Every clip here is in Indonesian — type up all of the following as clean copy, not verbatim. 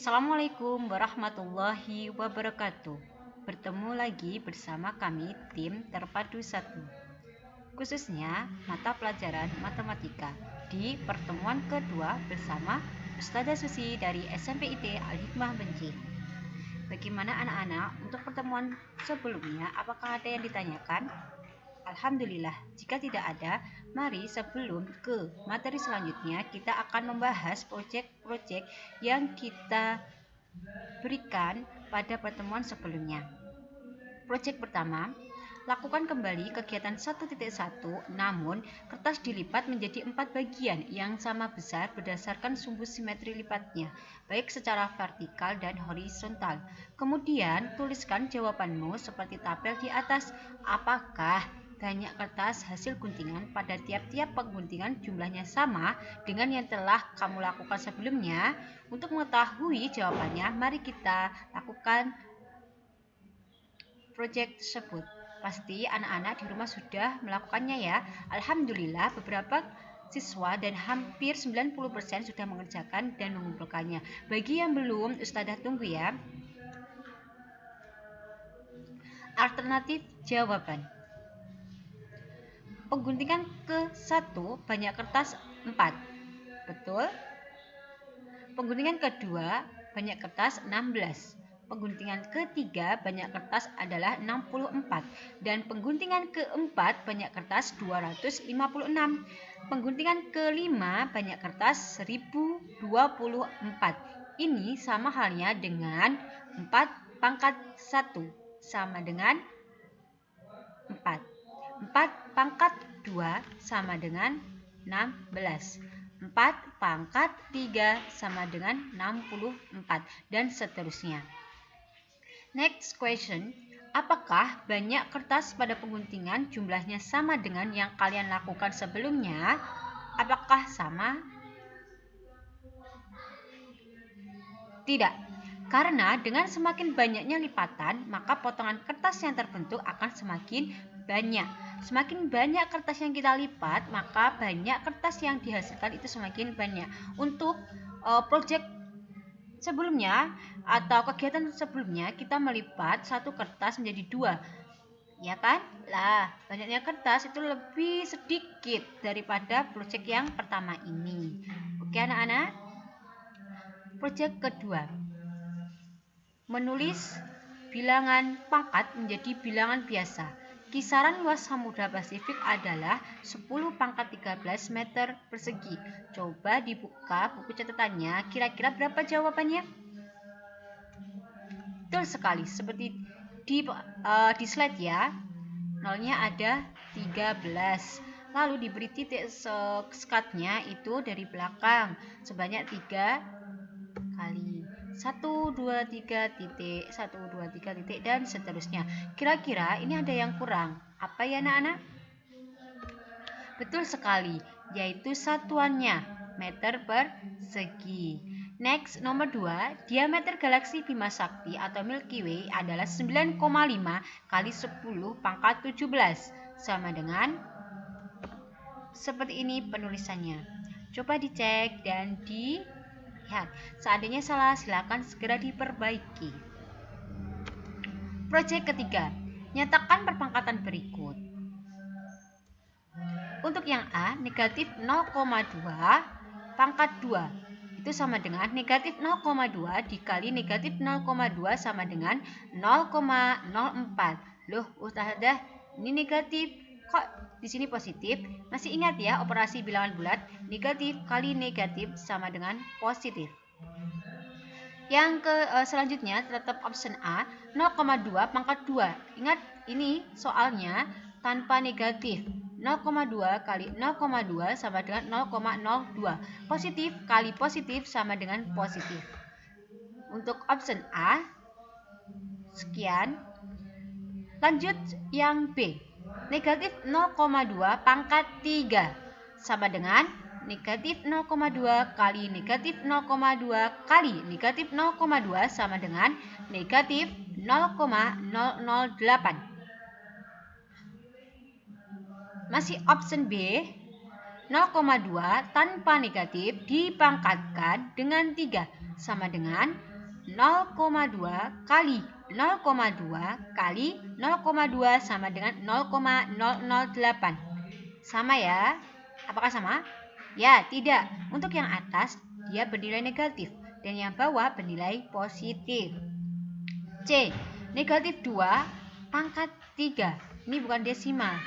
Assalamualaikum warahmatullahi wabarakatuh. Bertemu lagi bersama kami tim Terpadu 1, khususnya mata pelajaran matematika di pertemuan kedua bersama Ustazah Susi dari SMP IT Al-Hikmah Benci. Bagaimana anak-anak untuk pertemuan sebelumnya? Apakah ada yang ditanyakan? Alhamdulillah, jika tidak ada, mari sebelum ke materi selanjutnya kita akan membahas proyek-proyek yang kita berikan pada pertemuan sebelumnya. Proyek pertama, lakukan kembali kegiatan 1.1, namun kertas dilipat menjadi 4 bagian yang sama besar berdasarkan sumbu simetri lipatnya, baik secara vertikal dan horizontal. Kemudian tuliskan jawabanmu seperti tabel di atas. Apakah banyak kertas hasil guntingan pada tiap-tiap pengguntingan jumlahnya sama dengan yang telah kamu lakukan sebelumnya? Untuk mengetahui jawabannya, mari kita lakukan proyek tersebut. Pasti anak-anak di rumah sudah melakukannya ya. Alhamdulillah beberapa siswa dan hampir 90% sudah mengerjakan dan mengumpulkannya. Bagi yang belum, Ustazah tunggu ya. Alternatif jawaban. Pengguntingan ke-1 banyak kertas 4. Betul? Pengguntingan kedua banyak kertas 16. Pengguntingan ketiga banyak kertas adalah 64 dan pengguntingan keempat banyak kertas 256. Pengguntingan kelima banyak kertas 1024. Ini sama halnya dengan 4 pangkat 1 sama dengan 4. 4 pangkat 2 sama dengan 16. 4 pangkat 3 sama dengan 64 dan seterusnya. Next question. Apakah banyak kertas pada pengguntingan jumlahnya sama dengan yang kalian lakukan sebelumnya? Apakah sama? Tidak. Karena dengan semakin banyaknya lipatan, maka potongan kertas yang terbentuk akan semakin banyak. Semakin banyak kertas yang kita lipat, maka banyak kertas yang dihasilkan itu semakin banyak. Untuk proyek sebelumnya atau kegiatan sebelumnya, kita melipat satu kertas menjadi 2. Ya kan? Lah, banyaknya kertas itu lebih sedikit daripada proyek yang pertama ini. Oke anak-anak? Proyek kedua. Menulis bilangan pangkat menjadi bilangan biasa. Kisaran luas Samudra Pasifik adalah 10 pangkat 13 meter persegi. Coba dibuka buku catatannya, kira-kira berapa jawabannya? Betul sekali, seperti di slide ya. Nolnya ada 13. Lalu diberi titik sekatnya itu dari belakang sebanyak 3 kali. 1, 2, 3 titik, 1, 2, 3 titik, dan seterusnya. Kira-kira ini ada yang kurang. Apa ya anak-anak? Betul sekali, yaitu satuannya, meter persegi. Next, nomor 2, diameter galaksi Bima Sakti atau Milky Way adalah 9,5 kali 10 pangkat 17. Sama dengan, seperti ini penulisannya. Coba dicek dan lihat, seandainya salah silakan segera diperbaiki. Proyek ketiga, nyatakan perpangkatan berikut. Untuk yang A, negatif 0,2 pangkat 2 itu sama dengan negatif 0,2 dikali negatif 0,2 sama dengan 0,04. Loh, Ustazah, ini negatif. Kok di sini positif? Masih ingat ya operasi bilangan bulat? Negatif kali negatif sama dengan positif. Yang selanjutnya tetap option A, 0,2 pangkat 2. Ingat, ini soalnya tanpa negatif. 0,2 kali 0,2 sama dengan 0,02. Positif kali positif sama dengan positif. Untuk option A, sekian. Lanjut yang B. Negatif 0,2 pangkat 3 sama dengan negatif 0,2 kali negatif 0,2 kali negatif 0,2 sama dengan negatif 0,008. Masih option B, 0,2 tanpa negatif dipangkatkan dengan 3 sama dengan 0,2 kali 0,2 kali 0,2 sama dengan 0,008. Sama ya? Apakah sama? Ya, tidak. Untuk yang atas, dia bernilai negatif. Dan yang bawah bernilai positif. C. Negatif 2 pangkat 3. Ini bukan desimal.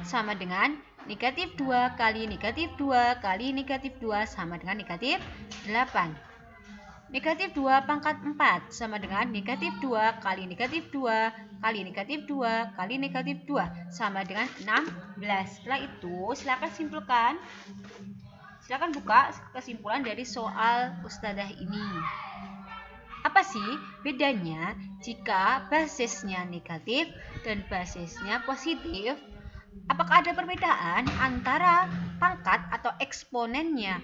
Sama dengan negatif 2 kali negatif 2 kali negatif 2 sama dengan negatif 8. Negatif 2 pangkat 4 sama dengan negatif 2 kali negatif 2 kali negatif 2 kali negatif 2 sama dengan 16. Setelah itu silakan simpulkan. Silakan buka kesimpulan dari soal Ustadzah ini. Apa sih bedanya jika basisnya negatif dan basisnya positif? Apakah ada perbedaan antara pangkat atau eksponennya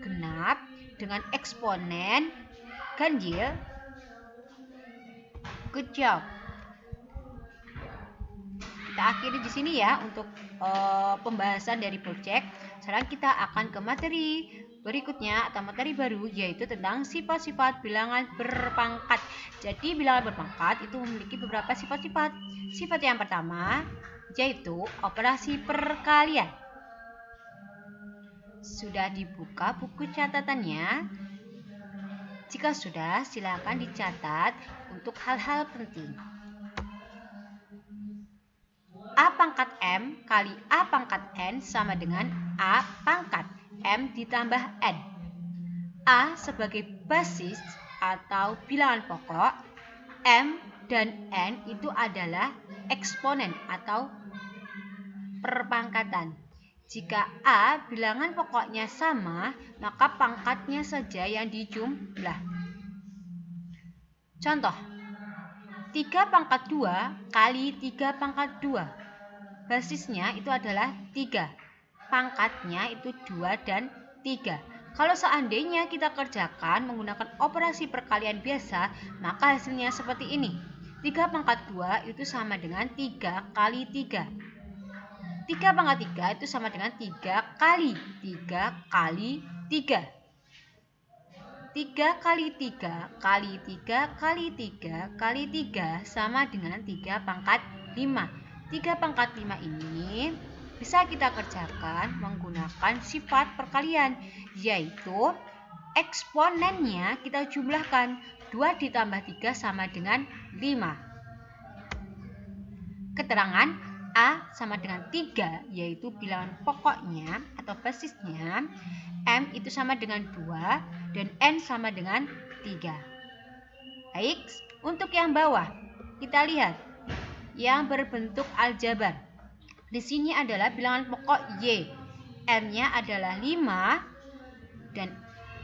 genap dengan eksponen ganjil? Good job. Kita akhiri di sini ya untuk pembahasan dari project. Sekarang kita akan ke materi berikutnya atau materi baru, yaitu tentang sifat-sifat bilangan berpangkat. Jadi bilangan berpangkat itu memiliki beberapa sifat-sifat. Sifat yang pertama yaitu operasi perkalian. Sudah dibuka buku catatannya? Jika sudah, silakan dicatat untuk hal-hal penting. A pangkat M kali A pangkat N sama dengan A pangkat M ditambah N. A sebagai basis atau bilangan pokok, M dan N itu adalah eksponen atau perpangkatan. Jika A bilangan pokoknya sama, maka pangkatnya saja yang dijumlah. Contoh, 3 pangkat 2 kali 3 pangkat 2. Basisnya itu adalah 3. Pangkatnya itu 2 dan 3. Kalau seandainya kita kerjakan menggunakan operasi perkalian biasa, maka hasilnya seperti ini. 3 pangkat 2 itu sama dengan 3 kali 3. 3 pangkat 3 itu sama dengan 3 kali 3 kali 3. 3 kali 3 kali 3 kali 3 kali 3 sama dengan 3 pangkat 5. 3 pangkat 5 ini bisa kita kerjakan menggunakan sifat perkalian, yaitu eksponennya kita jumlahkan. 2 ditambah 3 sama dengan 5. Keterangan A sama dengan 3, yaitu bilangan pokoknya atau basisnya. M itu sama dengan 2 dan N sama dengan 3. Baik, untuk yang bawah kita lihat yang berbentuk aljabar. Di sini adalah bilangan pokok Y. M-nya adalah 5 dan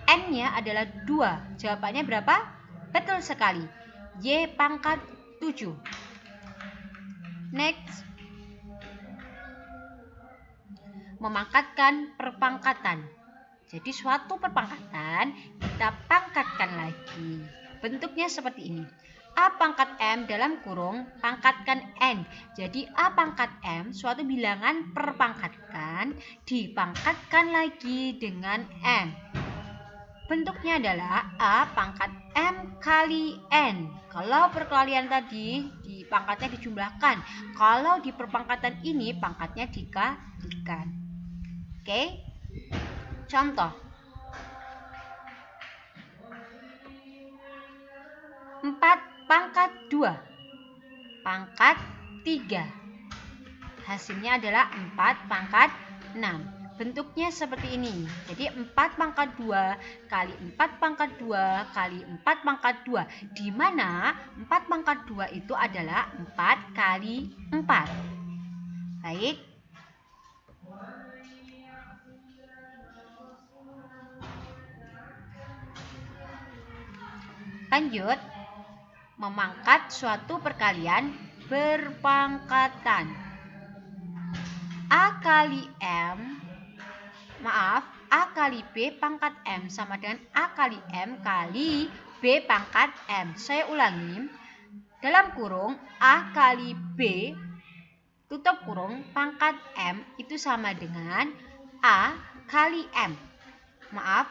N-nya adalah 2. Jawabannya berapa? Betul sekali. Y pangkat 7. Next. Memangkatkan perpangkatan. Jadi suatu perpangkatan kita pangkatkan lagi. Bentuknya seperti ini. A pangkat M dalam kurung pangkatkan N. Jadi A pangkat M suatu bilangan perpangkatan dipangkatkan lagi dengan M. Bentuknya adalah A pangkat M kali N. Kalau perkalian tadi di pangkatnya dijumlahkan. Kalau di perpangkatan ini pangkatnya dikalikan. Oke. Contoh. 4 pangkat 2 pangkat 3. Hasilnya adalah 4 pangkat 6. Bentuknya seperti ini. Jadi 4 pangkat 2 kali 4 pangkat 2 kali 4 pangkat 2. Di mana 4 pangkat 2 itu adalah 4 kali 4. Baik. Lanjut. Memangkat suatu perkalian berpangkatan. A kali B pangkat M sama dengan A kali M kali B pangkat M. Saya ulangi. Dalam kurung A kali B tutup kurung pangkat M itu sama dengan A kali M. A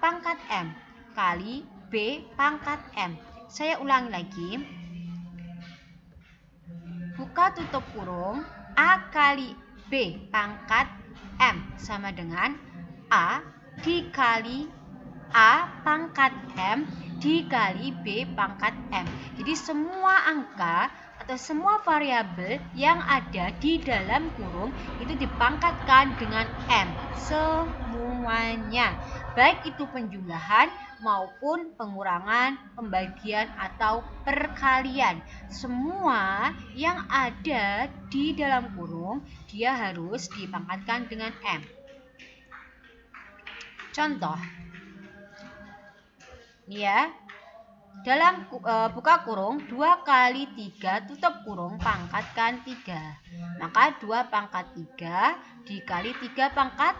pangkat M kali B pangkat M. Saya ulangi lagi. Buka tutup kurung, A kali B pangkat M sama dengan A dikali A pangkat M dikali B pangkat M. Jadi semua angka atau semua variabel yang ada di dalam kurung itu dipangkatkan dengan M semuanya, baik itu penjumlahan maupun pengurangan, pembagian atau perkalian. Semua yang ada di dalam kurung dia harus dipangkatkan dengan M. Contoh, ini ya, dalam buka kurung 2 kali 3 tutup kurung pangkatkan 3. Maka 2 pangkat 3 dikali 3 pangkat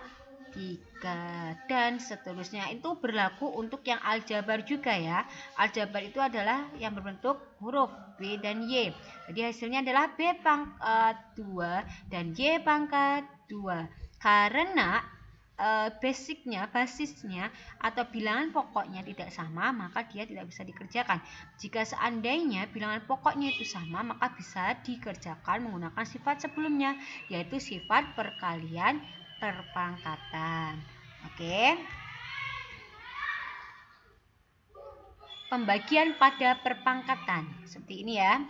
3 dan seterusnya. Itu berlaku untuk yang aljabar juga ya. Aljabar itu adalah yang berbentuk huruf B dan Y. Jadi hasilnya adalah B pangkat 2 dan Y pangkat 2. Karena basisnya atau bilangan pokoknya tidak sama, maka dia tidak bisa dikerjakan. Jika seandainya bilangan pokoknya itu sama, maka bisa dikerjakan menggunakan sifat sebelumnya, yaitu sifat perkalian perpangkatan. Oke. Pembagian pada perpangkatan seperti ini ya.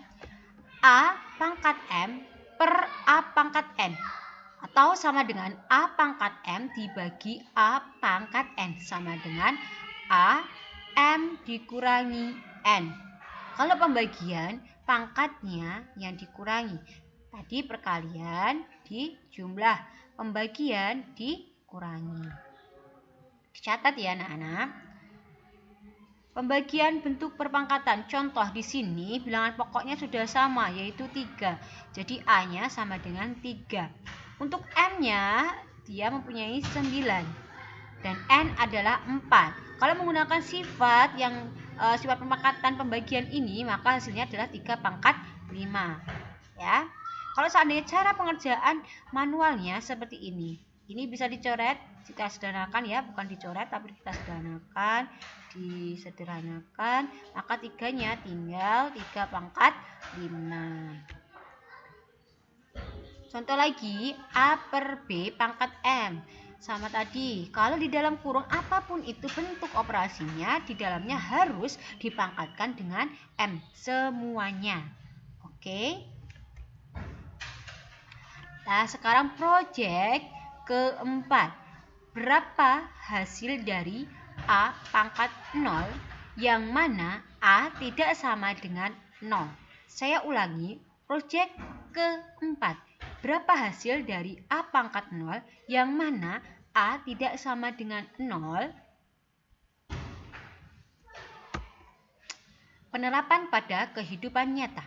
A pangkat M per A pangkat N, atau sama dengan A pangkat M dibagi A pangkat N sama dengan A M dikurangi N. Kalau pembagian, pangkatnya yang dikurangi. Tadi perkalian dijumlah, pembagian dikurangi. Dicatat ya anak-anak. Pembagian bentuk perpangkatan. Contoh di sini bilangan pokoknya sudah sama, yaitu 3. Jadi A-nya sama dengan 3. Untuk M-nya dia mempunyai 9 dan N adalah 4. Kalau menggunakan sifat yang sifat perpangkatan pembagian ini, maka hasilnya adalah 3 pangkat 5. Ya. Kalau seandainya cara pengerjaan manualnya seperti ini bisa dicoret, kita sederhanakan ya, bukan dicoret tapi kita disederhanakan, maka 3-nya tinggal 3 pangkat 5. Contoh lagi, A per B pangkat M. Sama tadi, kalau di dalam kurung apapun itu bentuk operasinya, di dalamnya harus dipangkatkan dengan M semuanya. Oke. Nah, sekarang proyek keempat. Berapa hasil dari A pangkat 0 yang mana A tidak sama dengan 0? Saya ulangi, proyek keempat. Berapa hasil dari A pangkat 0 yang mana A tidak sama dengan 0? Penerapan pada kehidupan nyata.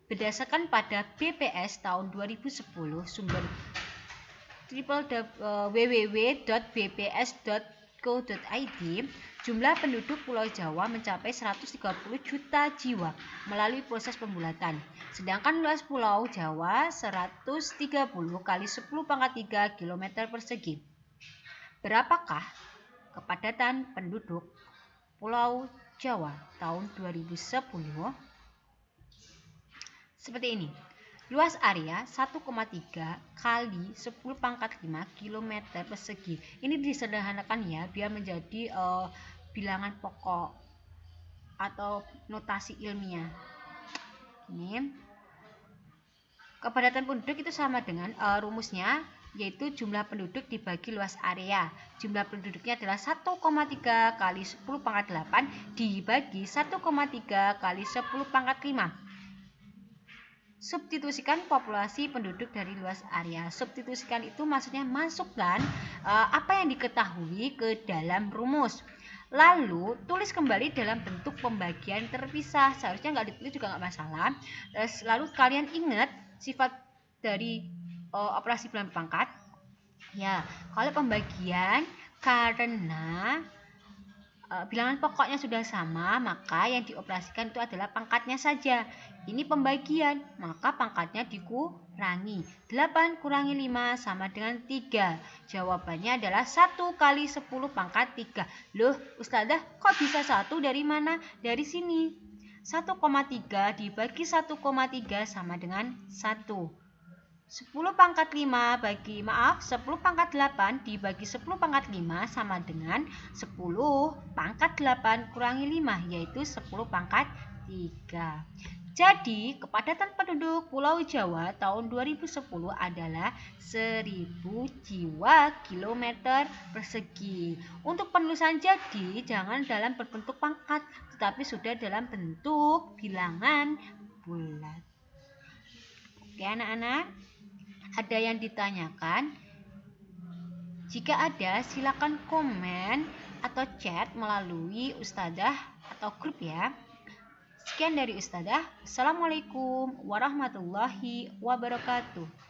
Berdasarkan pada BPS tahun 2010, sumber www.bps.go.id, jumlah penduduk Pulau Jawa mencapai 130 juta jiwa melalui proses pembulatan. Sedangkan luas Pulau Jawa 130 kali 10 pangkat 3 km persegi. Berapakah kepadatan penduduk Pulau Jawa tahun 2010? Seperti ini. Luas area 1,3 kali 10 pangkat 5 km persegi. Ini disederhanakan ya, biar menjadi bilangan pokok atau notasi ilmiah. Ini kepadatan penduduk itu sama dengan rumusnya, yaitu jumlah penduduk dibagi luas area. Jumlah penduduknya adalah 1,3 kali 10 pangkat 8 dibagi 1,3 kali 10 pangkat 5. Substitusikan populasi penduduk dari luas area. Substitusikan itu maksudnya masukkan apa yang diketahui ke dalam rumus. Lalu tulis kembali dalam bentuk pembagian terpisah. Seharusnya nggak ditulis juga nggak masalah. Lalu kalian ingat sifat dari operasi bilangan pangkat. Ya, kalau pembagian karena bilangan pokoknya sudah sama, maka yang dioperasikan itu adalah pangkatnya saja. Ini pembagian, maka pangkatnya dikurangi. 8 kurangi 5 sama dengan 3. Jawabannya adalah 1 kali 10 pangkat 3. Loh, Ustazah, kok bisa 1 dari mana? Dari sini. 1,3 dibagi 1,3 sama dengan 1. 10 pangkat 5 10 pangkat 8 dibagi 10 pangkat 5 sama dengan 10 pangkat 8 kurangi 5, yaitu 10 pangkat 3. Jadi, kepadatan penduduk Pulau Jawa tahun 2010 adalah 1000 jiwa kilometer persegi. Untuk penulisan jadi, jangan dalam berbentuk pangkat, tetapi sudah dalam bentuk bilangan bulat. Oke anak-anak, ada yang ditanyakan? Jika ada, silakan komen atau chat melalui Ustazah atau grup ya. Sekian dari Ustazah. Assalamualaikum warahmatullahi wabarakatuh.